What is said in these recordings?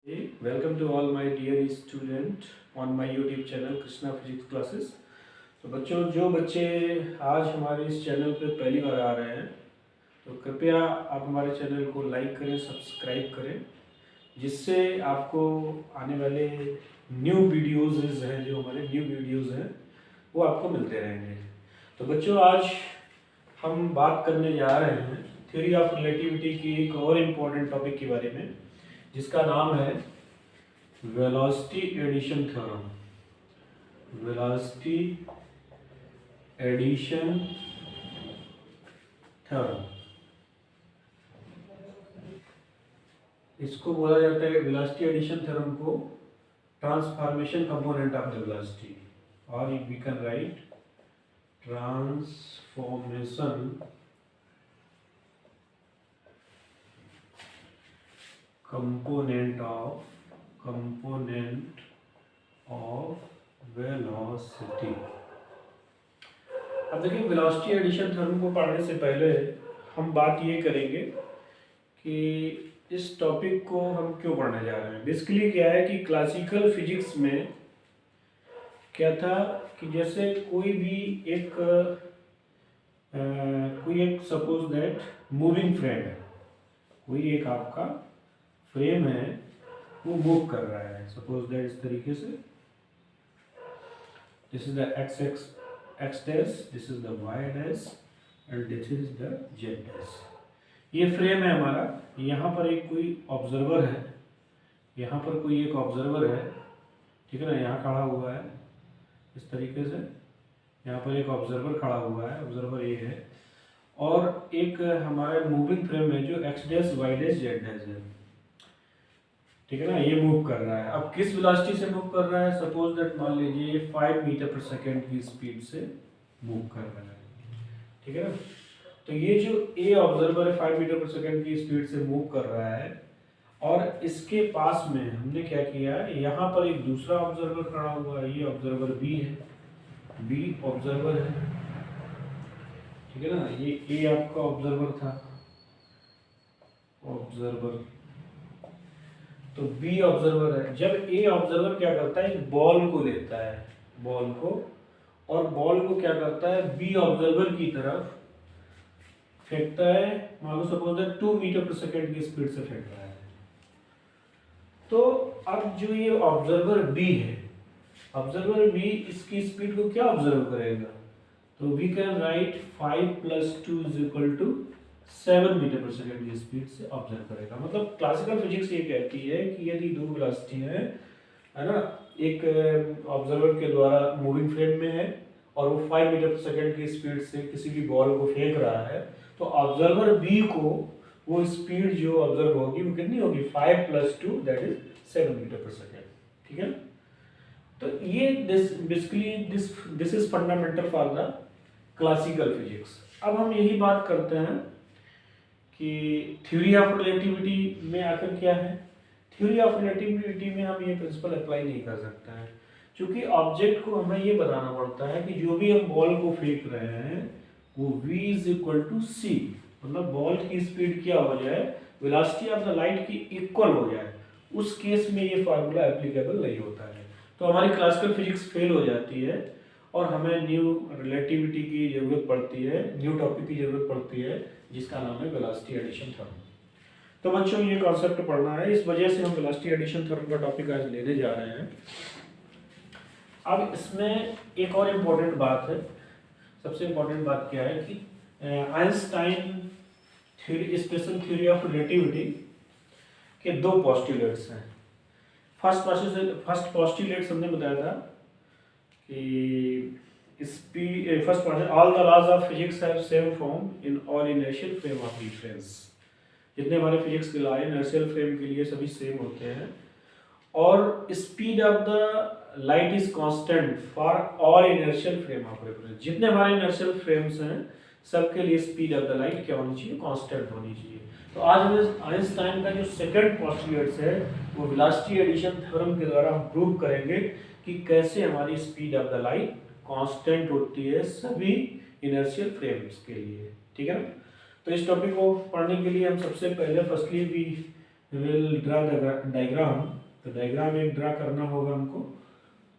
Hey, welcome to all my dear student on my YouTube channel Krishna physics classes. तो बच्चों, जो बच्चे आज हमारे इस चैनल पे पहली बार आ रहे हैं तो कृपया आप हमारे चैनल को लाइक करें, सब्सक्राइब करें, जिससे आपको आने वाले न्यू वीडियोज़ हैं, जो हमारे न्यू वीडियोज़ हैं वो आपको मिलते रहेंगे। तो बच्चों, आज हम बात करने जा रहे हैं थ्योरी ऑफ रिलेटिविटी की एक और इम्पोर्टेंट टॉपिक के बारे में, जिसका नाम है velocity addition theorem. Velocity addition theorem, इसको बोला जाता है वेलोसिटी एडिशन थ्योरम को transformation component of the velocity, और we can write transformation component of velocity। अब देखिए, वेलोसिटी एडिशन थ्योरम को पढ़ने से पहले हम बात ये करेंगे कि इस टॉपिक को हम क्यों पढ़ने जा रहे हैं। बेसिकली क्या है कि क्लासिकल फिजिक्स में क्या था कि जैसे कोई एक सपोज दैट मूविंग फ्रेम है, कोई एक आपका फ्रेम है, वो मूव कर रहा है। सपोज दैट इस तरीके से, this is the X dash, this is the Y dash and this is the Z dash. ये फ्रेम है हमारा। यहाँ पर एक कोई ऑब्जर्वर है, यहाँ पर कोई एक ऑब्जर्वर है, ठीक है ना, यहाँ खड़ा हुआ है इस तरीके से। यहाँ पर एक ऑब्जर्वर खड़ा हुआ है, ऑब्जर्वर ये है, और एक हमारा मूविंग फ्रेम है जो X dash, Y dash, Z dash है, ठीक है ना। ये मूव कर रहा है। अब किस वेलोसिटी से मूव कर रहा है? सपोज दैट मान लीजिए 5 मीटर पर सेकेंड की स्पीड से मूव कर रहा है, ठीक है ना। तो ये जो ए ऑब्जर्वर है 5 मीटर पर सेकेंड की स्पीड से मूव कर रहा है, और इसके पास में हमने क्या किया है, यहाँ पर एक दूसरा ऑब्जर्वर खड़ा हुआ है। ये ऑब्जर्वर बी है, बी ऑब्जर्वर है, ठीक है ना। ये ए आपका ऑब्जर्वर था, ऑब्जर्वर, तो बी ऑब्जर्वर है। जब ए ऑब्जर्वर क्या करता है, एक बॉल को लेता है, बॉल को, और बॉल को क्या करता है, बी ऑब्जर्वर की तरफ फेंकता है। मान लो सपोज दैट 2 मीटर पर सेकेंड की स्पीड से फेंक रहा है। तो अब जो ये ऑब्जर्वर बी है, ऑब्जर्वर बी इसकी स्पीड को क्या ऑब्जर्व करेगा, तो वी कैन राइट 5 + 2 = 7 मीटर पर सेकेंड की स्पीड से ऑब्जर्व करेगा। मतलब क्लासिकल फिजिक्स ये कहती है कि यदि दो वेलोसिटी है ना, एक ऑब्जर्वर के द्वारा मूविंग फ्रेम में है और वो 5 मीटर पर सेकेंड की स्पीड से किसी भी बॉल को फेंक रहा है, तो ऑब्जर्वर बी को वो स्पीड जो ऑब्जर्व होगी वो कितनी होगी, 5 + 2 दैट इज 7 मीटर पर सेकेंड, ठीक है। तो ये this is fundamental for the classical physics. अब हम यही बात करते हैं कि थ्योरी ऑफ रिलेटिविटी में आकर क्या है। थ्योरी ऑफ रिलेटिविटी में हम ये प्रिंसिपल अप्लाई नहीं कर सकते हैं, क्योंकि ऑब्जेक्ट को हमें ये बताना पड़ता है कि जो भी हम बॉल को फेंक रहे हैं वो v = c, मतलब बॉल की स्पीड क्या हो जाए, वेलोसिटी ऑफ द लाइट की इक्वल हो जाए। उस केस में ये फार्मूला एप्लीकेबल नहीं होता है, तो हमारी क्लासिकल फिजिक्स फेल हो जाती है और हमें न्यू रिलेटिविटी की जरूरत पड़ती है, न्यू टॉपिक की जरूरत पड़ती है, जिसका नाम है वेलोसिटी एडिशन थ्योरम। तो बच्चों, ये कॉन्सेप्ट पढ़ना है, इस वजह से हम वेलोसिटी एडिशन थ्योरम का टॉपिक आज लेने जा रहे हैं। अब इसमें एक और इम्पोर्टेंट बात है। सबसे इम्पोर्टेंट बात क्या है कि Einstein theory, special theory of relativity के दो पोस्टुलेट्स हैं। फर्स्ट पोस्टुलेट्स हमने बताया था कि first point, all the laws of physics have same form in all inertial frame of reference. जितने हमारे फिजिक्स के लॉ इनर्शियल फ्रेम के लिए सभी सेम होते हैं, और speed of the light is constant for all inertial frame of reference. जितने हमारे इनर्शियल फ्रेम्स हैं सबके लिए स्पीड ऑफ द लाइट क्या होनी चाहिए, कांस्टेंट होनी चाहिए। तो आज हमें आइंस्टाइन का जो सेकंड पोस्टुलेट्स है वो वेलोसिटी एडिशन थ्योरम के द्वारा हम प्रूव करेंगे कि कैसे हमारी speed of the light constant होती है सभी इनर्शियल फ्रेम्स के लिए, ठीक है ना। तो इस टॉपिक को पढ़ने के लिए हम सबसे पहले firstly we will draw the diagram. तो डायग्राम एक ड्रा करना होगा हमको,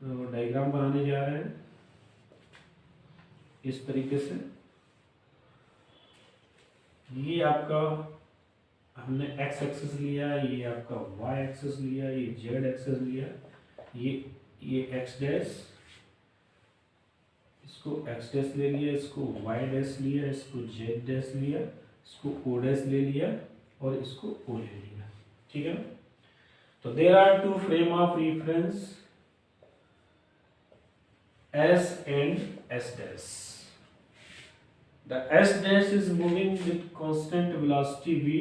तो डायग्राम बनाने जा रहे हैं इस तरीके से। ये आपका हमने एक्स एक्सिस लिया, ये आपका वाई एक्सिस लिया, ये जेड एक्सिस लिया, ये एक्स डैश, इसको एक्स डैश ले लिया, इसको वाई डैश लिया, इसको जेड डैश लिया, इसको ओ डैश ले लिया और इसको ओ ले लिया। ठीक है, तो there are two frame of reference S and S dash. The S dash is moving with constant velocity v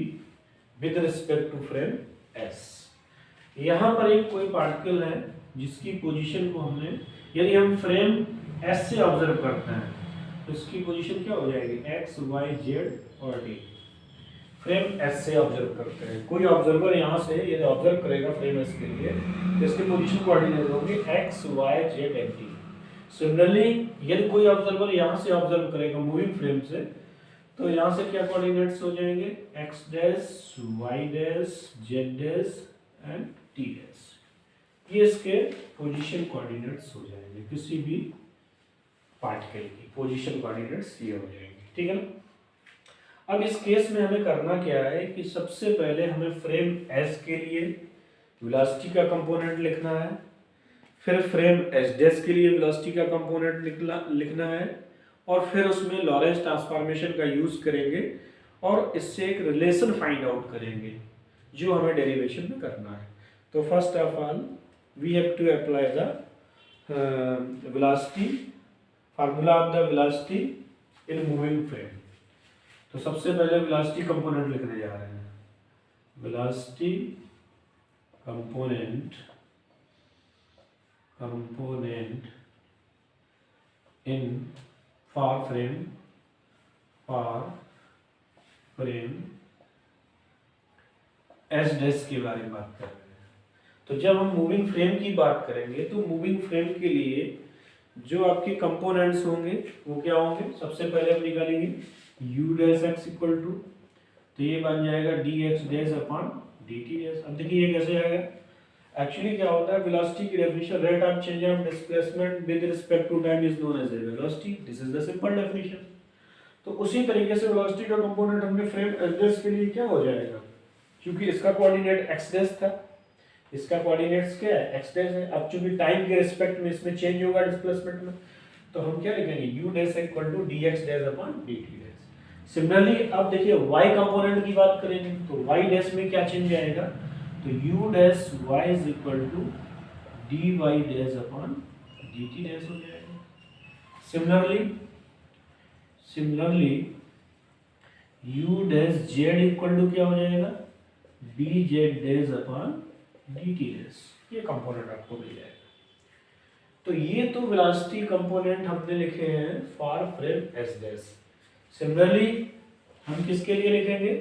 with respect to frame S. यहाँ पर एक कोई पार्टिकल है जिसकी पोजीशन को हमने, यदि हम फ्रेम S से ऑब्जर्व करते हैं तो इसकी पोजीशन क्या हो जाएगी, X, Y, Z और D। फ्रेम S से ऑब्जर्व करते हैं, कोई ऑब्जर्वर यहाँ से यदि ऑब्जर्व करेगा फ्रेम S के लिए तो इसके पोजीशन कोऑर्डिनेट होंगे X, Y, Z and D। Similarly यदि कोई ऑब्जर्वर यहाँ से ऑब्जर्व करेगा मूविंग फ्रेम से तो यहाँ से क्या कोऑर्डिनेट्स हो जाएंगे, X dash, Y dash, Z dash and T dash. ये इसके पोजीशन कोऑर्डिनेट्स हो जाएंगे, किसी भी पार्टिकल की पोजीशन कोऑर्डिनेट्स ये हो जाएंगे। ठीक है ना। अब इस केस में हमें करना क्या है कि सबसे पहले हमें फ्रेम एस के लिए वेलोसिटी का कंपोनेंट लिखना है, फिर फ्रेम एच डैश के लिए वेलोसिटी का कंपोनेंट लिखना है और फिर उसमें लॉरेंस ट्रांसफॉर्मेशन का यूज करेंगे और इससे एक रिलेशन फाइंड आउट करेंगे जो हमें डेरिवेशन में करना है। तो first of all we have to apply the velocity, formula of the velocity in moving frame. तो सबसे पहले वेलोसिटी कंपोनेंट लिखने जा रहे हैं, velocity component in for frame S dash के बारे में बात कर रहे हैं। तो जब हम मूविंग फ्रेम की बात करेंगे तो मूविंग फ्रेम के लिए जो आपके कंपोनेंट्स होंगे वो क्या होंगे, सबसे पहले हम निकालेंगे u dash x equal to, तो ये बन जाएगा dx dash upon dt dash. अब देखिए ये कैसे आएगा, एक्चुअली क्या होता है, वेलोसिटी की definition rate of change of displacement with respect to time is known as velocity, this is the simple definition. तो उसी तरीके से वेलोसिटी का कंपोनेंट हमने फ्रेम एस डैश के लिए क्या हो जाएगा, क्योंकि इसका कोऑर्डिनेट एक्स डैश था, इसका कोऑर्डिनेट्स क्या है, एक्स डैश है। अब चूंकि टाइम के रिस्पेक्ट में इसमें चेंज होगा डिस्प्लेसमेंट में, तो हम क्या लिखेंगे u dash equal to dx dash upon dt dash. Similarly अब देखिए y कंपोनेंट की बात करेंगे तो y डैश में क्या चेंज आएगा, तो u dash y is equal to dy dash upon dt dash हो जाएगा। Similarly u dash z equal to क्या हो जाएगा, dz dash upon dt dash. ये कंपोनेंट आपको मिल जाएगा। तो ये तो वेलोसिटी कंपोनेंट हमने लिखे हैं for frame S dash. Similarly हम किसके लिए लिखेंगे,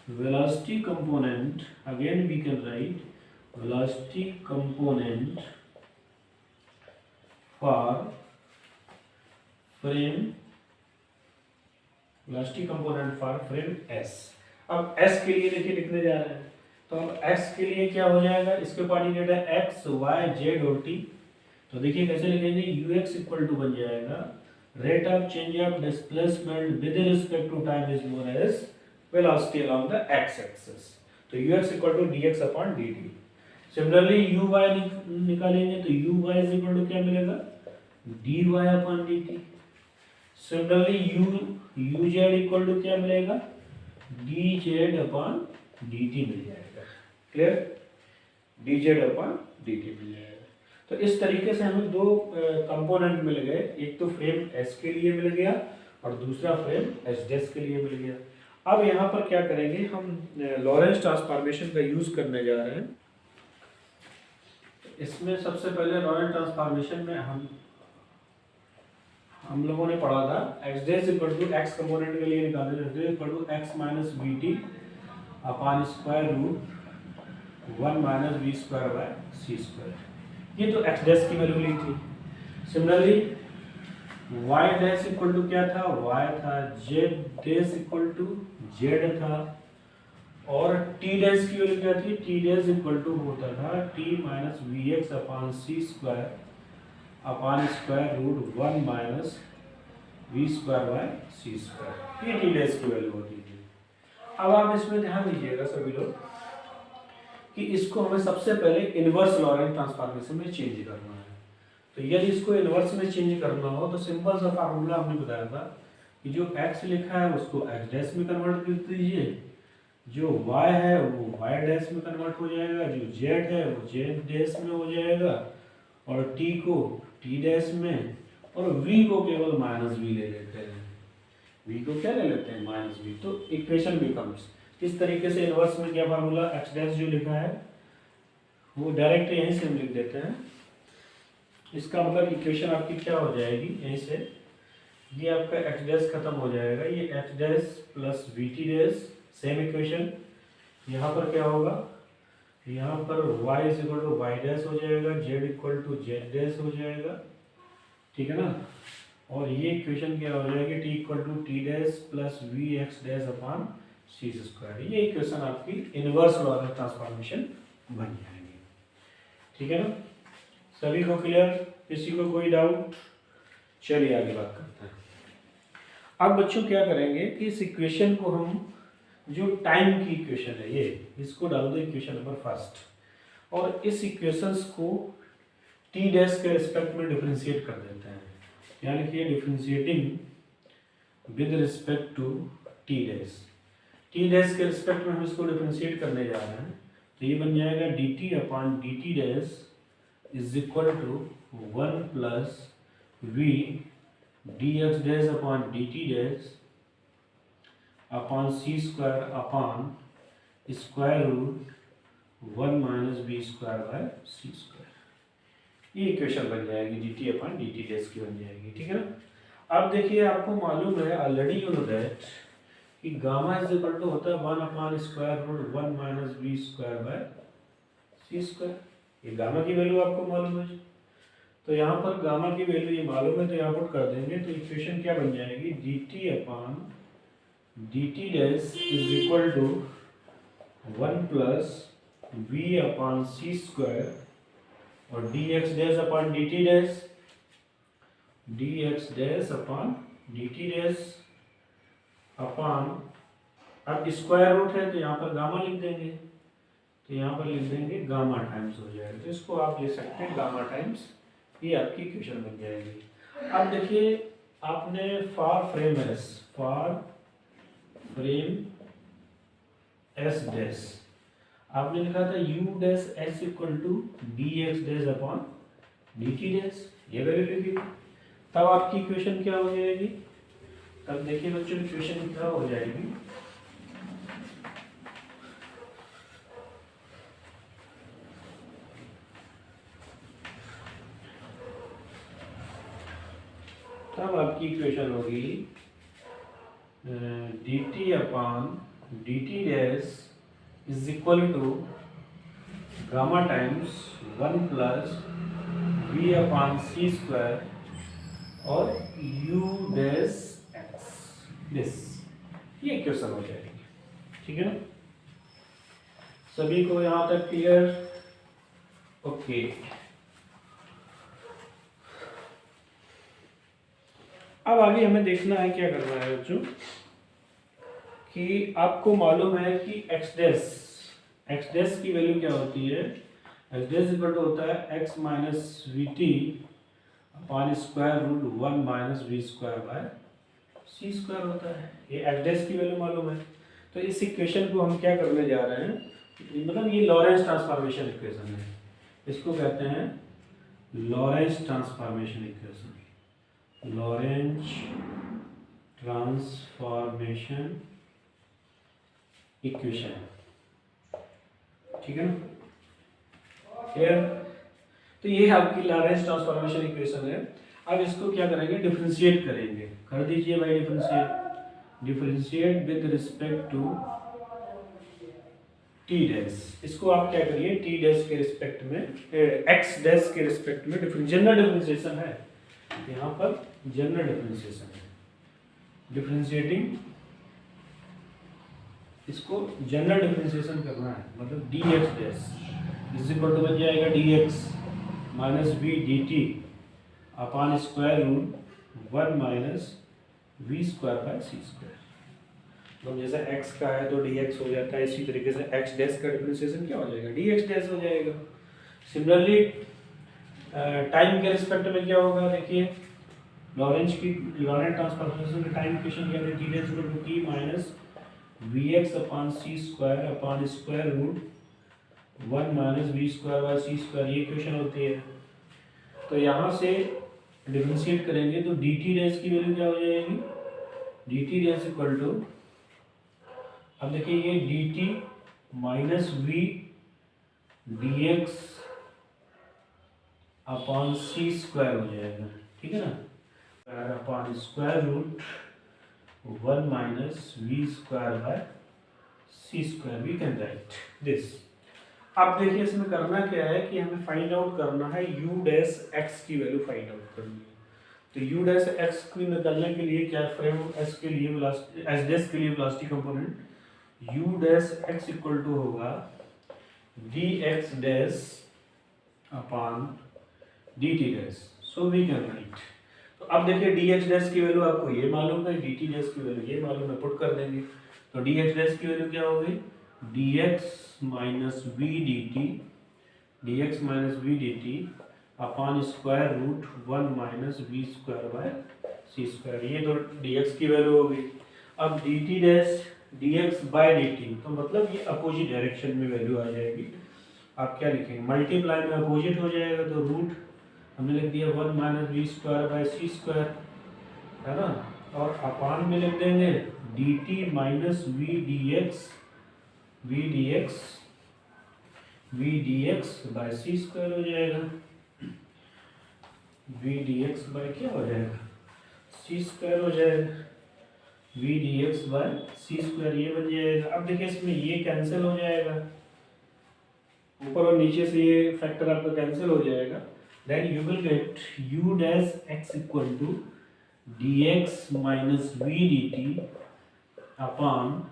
velocity component, again we can write velocity component for frame, velocity component for frame S। अब S के लिए देखिए लिखने जा रहे हैं, तो अब S के लिए क्या हो जाएगा, इसके कोऑर्डिनेट है x, y, z और t। तो देखिए कैसे लिखेंगे, ux इक्वल टू बन जाएगा rate of change of displacement with respect to time is known as velocity along the x-axis। तो ux equal to dx upon dt। Similarly uy निकालेंगे तो uy इज इक्वल टू क्या मिलेगा, dy upon dt। Similarly uz equal to क्या मिलेगा, dz upon dt मिल जाएगा। Clear, dz upon dt मिल जाएगा। तो इस तरीके से हमें दो कंपोनेंट मिल गए, एक तो फ्रेम s के लिए मिल गया और दूसरा फ्रेम s डैश के लिए मिल गया। अब यहाँ पर क्या करेंगे, हम लॉरेंस ट्रांसफॉर्मेशन का यूज करने जा रहे हैं। इसमें सबसे पहले लॉरेंस ट्रांसफॉर्मेशन में हम लोगों ने पढ़ा था X dash equal to X component के लिए निकाले थे equal to X minus B T upon square root 1 minus B square by C square. ये तो एक्स डैश की वैल्यू ली थी। Similarly y dash equal to क्या था, y था, z dash equal to z था और टी डैश की वैल्यू क्या थी, टी डैश इक्वल टू होता था T minus we x upon C square upon square root 1 minus we square by C square, ये टी डैश की वैल्यू होती थी। अब आप इसमें ध्यान दीजिएगा सभी लोग कि इसको हमें सबसे पहले इनवर्स लॉरेंट ट्रांसफॉर्मेशन में चेंज करना है। तो यदि इसको इनवर्स में चेंज करना हो तो सिंपल सा फार्मूला हमने बताया था कि जो x लिखा है उसको x डैश में कन्वर्ट कर दीजिए, जो y है वो y डैश में कन्वर्ट हो जाएगा, जो z है वो z डैश में हो जाएगा, और t को t डैश में, और v को केवल माइनस v ले लेते हैं। v को क्या ले लेते हैं, माइनस v। तो इक्वेशन बिकम्स इस तरीके से। इनवर्स में क्या फार्मूला, x डैश जो लिखा है वो डायरेक्ट यहीं से हम लिख देते हैं। इसका मतलब इक्वेशन आपकी क्या हो जाएगी, यहीं से ये आपका x डैश खत्म हो जाएगा, ये x dash plus V T dash, same equation. यहाँ पर क्या होगा, यहाँ पर y is equal to Y dash हो जाएगा, z equal to Z dash हो जाएगा, ठीक है ना। और ये इक्वेशन क्या हो जाएगी, t equal to T dash plus V X dash upon C square. ये इक्वेशन आपकी इनवर्स लॉरेंट ट्रांसफॉर्मेशन बन जाएगी, ठीक है ना। सभी को क्लियर, किसी को कोई डाउट? चलिए आगे बात करते हैं। अब बच्चों क्या करेंगे कि इस इक्वेशन को हम, जो टाइम की इक्वेशन है ये, इसको डाल दो इक्वेशन नंबर फर्स्ट, और इस इक्वेशंस को टी डैश के रिस्पेक्ट में डिफरेंशिएट कर देते हैं। यानी कि differentiating with respect to T dash. T dash के रिस्पेक्ट में हम इसको डिफरेंशिएट करने जा रहे हैं, तो ये बन जाएगा D T upon D T dash is equal to 1 plus V D x dash upon D T dash upon C square upon square root 1 minus B square by C square. ये equation बन जाएगी D T upon D T dash की बन जाएगी, ठीक है ना। अब देखिए आपको मालूम है ऑलरेडी यू नो दैट कि गामा इज इक्वल टू होता है 1 upon square root 1 minus B square by C square. ये गामा की वैल्यू आपको मालूम है, तो यहाँ पर गामा की वैल्यू ये मालूम है, तो यहाँ पुट कर देंगे। तो इक्वेशन क्या बन जाएगी, D T upon D T dash is equal to 1 plus we upon C square, और D x dash upon D T dash, D x dash upon D T dash upon, अब square root है तो यहाँ पर gamma लिख देंगे, तो यहाँ पर लिख देंगे गामा टाइम्स हो जाएगा। तो इसको आप ले सकते हैं गामा टाइम्स, ये आपकी इक्वेशन बन जाएगी। अब देखिए आपने फॉर फ्रेम एस डैश आपने लिखा था u dash S equal to D x dash upon D T dash, ये वैल्यू लिखी। तब आपकी इक्वेशन क्या हो जाएगी, तब देखिए बच्चों इक्वेशन क्या हो जाएगी, तब आपकी इक्वेशन होगी d T upon D T dash is equal to gamma times 1 plus we upon C square और u डैश एक्स दिस, ये इक्वेशन हो जाएगी, ठीक है ना। सभी को यहाँ तक क्लियर? ओके। अब आगे हमें देखना है, क्या करना है बच्चों, कि आपको मालूम है कि x डैश की वैल्यू क्या होती है, x डैश इक्वल टू होता है x minus v t upon square root 1 minus we square by C square होता है। ये x डैश की वैल्यू मालूम है, तो इस इक्वेशन को हम क्या करने जा रहे हैं, मतलब ये लॉरेंस ट्रांसफॉर्मेशन इक्वेशन है, इसको कहते हैं Lorentz transformation equation, Lorentz transformation equation, ठीक है ना। तो ये आपकी लॉरेंस ट्रांसफॉर्मेशन इक्वेशन है। अब इसको क्या करेंगे, डिफरेंशिएट करेंगे। कर दीजिए भाई differentiate with respect to T dash. इसको आप क्या करिए, टी डैश के रिस्पेक्ट में, एक्स डैश के रिस्पेक्ट में जनरल डिफरेंशिएशन है, यहाँ पर जनरल डिफरेंशिएशन है, डिफरेंशिएटिंग इसको जनरल डिफरेंशिएशन करना है, मतलब d x dash is equal to बन जाएगा d x minus v d T upon square root 1 minus we square by C square. तो जैसे x का है तो dx हो जाता है, इसी तरीके से x डैश का डिफरेंशिएशन क्या हो जाएगा, dx डैश हो जाएगा। सिमिलरली टाइम के रिस्पेक्ट में क्या होगा, देखिए लॉरेंट ट्रांसफॉर्मेशन का टाइम इक्वेशन क्या है, t dash equal to t minus we x upon C square upon square root 1 minus we square by C square, ये इक्वेशन होती है। तो यहाँ से डिफरेंशिएट करेंगे तो डी टी डैश की वैल्यू क्या हो जाएगी, D T dash equal to, अब देखिए ये d t minus v D x upon सी स्क्वायर हो जाएगा, ठीक है ना, upon square root 1 minus we square by C square, we can write this. अब देखिए इसमें करना क्या है कि हमें फाइंड आउट करना है यू डैश एक्स की वैल्यू फाइंड आउट करनी है। तो यू डैश एक्स की निकालने के लिए क्या, फ्रेम एस के लिए एस डैश के लिए velocity component u dash x equal to होगा dx dash upon dt dash, so we can write. तो अब देखिए dx डैश की वैल्यू आपको ये मालूम है, dt डैश की वैल्यू ये मालूम है, पुट कर देंगे। तो dx डैश की वैल्यू क्या होगी, dx minus v d t, dx minus v d T upon square root 1 minus we square by C square, ये तो dx की वैल्यू होगी। अब dt dash dx by dt, तो मतलब ये अपोजिट डायरेक्शन में वैल्यू आ जाएगी। आप क्या लिखेंगे, मल्टीप्लाई में अपोजिट हो जाएगा, तो रूट हमने लिख दिया 1 minus we square by C square, है ना, और अपान में लिख देंगे dt minus v D x by C square हो जाएगा, वी डी एक्स बाय क्या हो जाएगा, सी स्क्वायर हो जाएगा, v D x by C square ये बन जाएगा। अब देखिए इसमें ये कैंसिल हो जाएगा, ऊपर और नीचे से ये फैक्टर आपका कैंसिल हो जाएगा, then you will get u dash x equal to D x minus v d T upon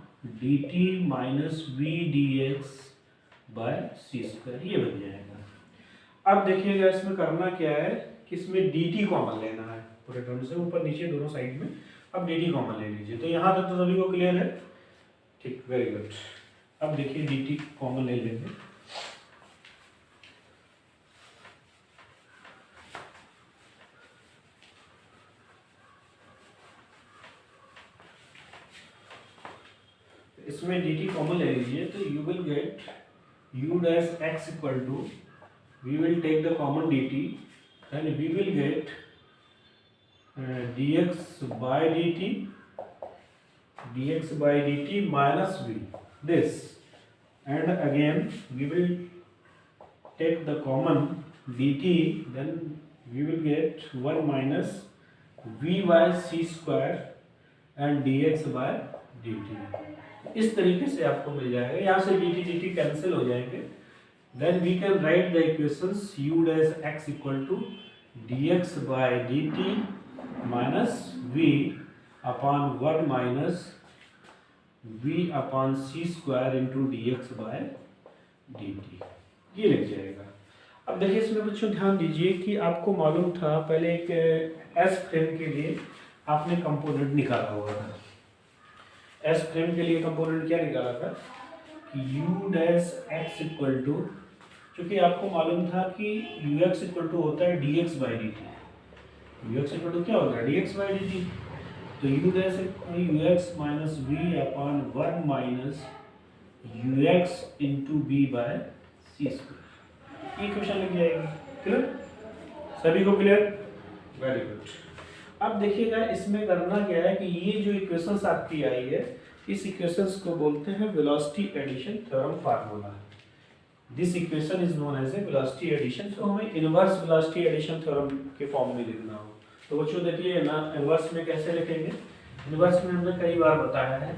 D t minus v D x by C square, ये बन जाएगा। अब देखिएगा इसमें करना क्या है कि इसमें डी टी कॉमन लेना है पूरे टर्म से, ऊपर नीचे दोनों साइड में। अब डी टी कॉमन ले लीजिए, तो यहाँ तक तो सभी को क्लियर है, ठीक, वेरी गुड। अब देखिए डी टी कॉमन ले लेंगे, इसमें डी टी कॉमन ले लीजिए, तो you will get u dash x equal to, we will take the common d t and we will get dx by dt minus v, this, and again we will take the common dt, then we will get 1 minus v by c square and dx by dt। इस तरीके से आपको मिल जाएगा, यहाँ से dt cancel हो जाएंगे, then we can write the equations u dash x equal to dx by dt minus v upon 1 minus v upon C square into d x by d t, ये लग जाएगा। अब देखिए इसमें बच्चों ध्यान दीजिए कि आपको मालूम था पहले एक एस फ्रेम के लिए आपने कंपोनेंट निकाला हुआ था, एस फ्रेम के लिए कंपोनेंट क्या निकाला था कि u dash x equal to, चूँकि आपको मालूम था कि यू एक्स इक्वल टू होता है D X by D T, U X equal to क्या होता है D X by D T, तो U dash U X minus V upon 1 minus U X into B by C square, ये question लग जाएगी। Clear, सभी को clear, very good. अब देखिएगा इसमें करना क्या है कि ये जो इक्वेशंस आपकी आई है, इस इक्वेशंस को बोलते हैं velocity addition theorem formula. This equation is known as a velocity addition. तो हमें इनवर्स वेलोसिटी एडिशन थ्योरम के फॉर्म में लिखना हो, तो बच्चों देखिए ना इनवर्स में कैसे लिखेंगे। इनवर्स में हमने कई बार बताया है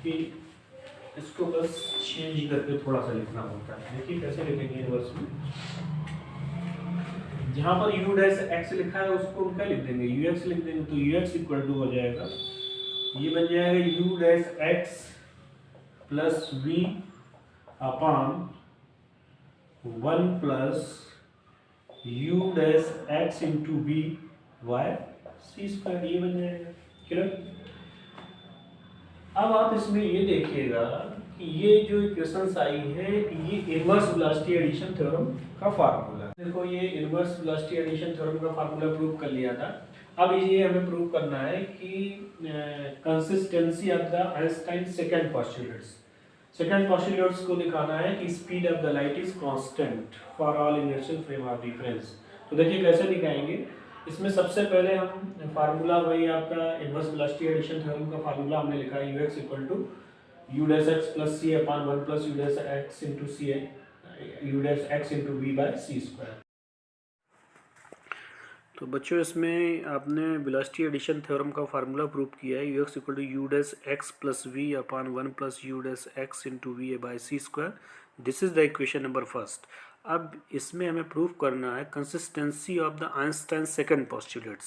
कि इसको बस चेंज करके थोड़ा सा लिखना होता है। देखिए कैसे लिखेंगे इनवर्स में, जहाँ पर u डैश x लिखा है उसको क्या लिख देंगे, ux लिख देंगे, तो ux इक्वल टू हो जाएगा, ये बन जाएगा u dash x plus we upon 1 plus u dash x into b y c square, ये बन जाएगा। क्लियर। अब आप इसमें ये देखिएगा कि ये जो इक्वेशंस आई है ये इनवर्स वेलोसिटी एडिशन थ्योरम का फार्मूला है। देखो ये इनवर्स वेलोसिटी एडिशन थ्योरम का फार्मूला प्रूव कर लिया था। अब ये हमें प्रूव करना है कि consistency of the Einstein second postulates. Second postulates को दिखाना है कि speed of the light is constant for all inertial frame of reference. तो देखिए कैसे दिखाएंगे। इसमें सबसे पहले हम फार्मूला वही आपका इनवर्स वेलोसिटी एडिशन थ्योरम का फार्मूला हमने लिखा है ux equal to u dash x plus c upon 1 plus u dash x into c u dash x into B by C square. तो बच्चों इसमें आपने वेलोसिटी एडिशन थ्योरम का formula prove किया है ux equal to u dash x plus we upon 1 plus u dash x into v by C square. This is the equation number first. अब इसमें हमें प्रूव करना है consistency of the Einstein second postulates.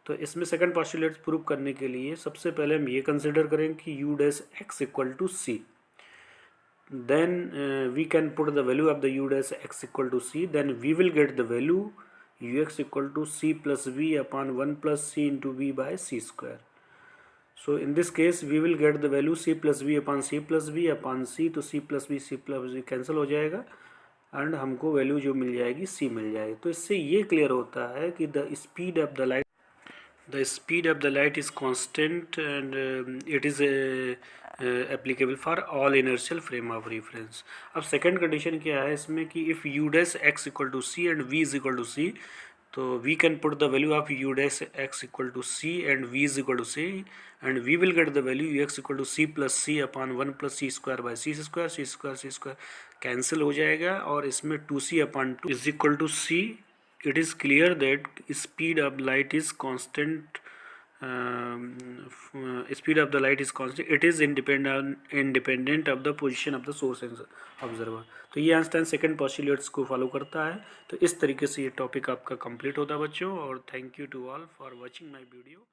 तो इसमें second postulates prove करने के लिए सबसे पहले हम ये कंसिडर करें कि u dash x equal to c, then we can put the value of the u dash x equal to c, then we will get the value ux equal to c plus v upon 1 plus c into v by c square. So in this case we will get the value c plus v upon c plus v upon c, तो c plus v cancel हो जाएगा and हमको value जो मिल जाएगी c मिल जाएगी। तो इससे ये क्लियर होता है कि the speed of the light is constant and it is applicable for all inertial frame of reference. अब सेकंड कंडीशन क्या है इसमें कि if U dash x equal to C and V is equal to C, तो we can put the value of U dash x equal to C and V is equal to C and we will get the value U X equal to C plus c upon 1 plus c square by C square cancel हो जाएगा और इसमें 2c upon 2 is equal to c. It is clear that speed of light is constant. Speed of the light is constant. It is independent of the position of the source and observer. तो ये Einstein second postulates को follow करता है। तो इस तरीके से ये टॉपिक आपका कंप्लीट होता है बच्चों। और thank you to all for watching my video.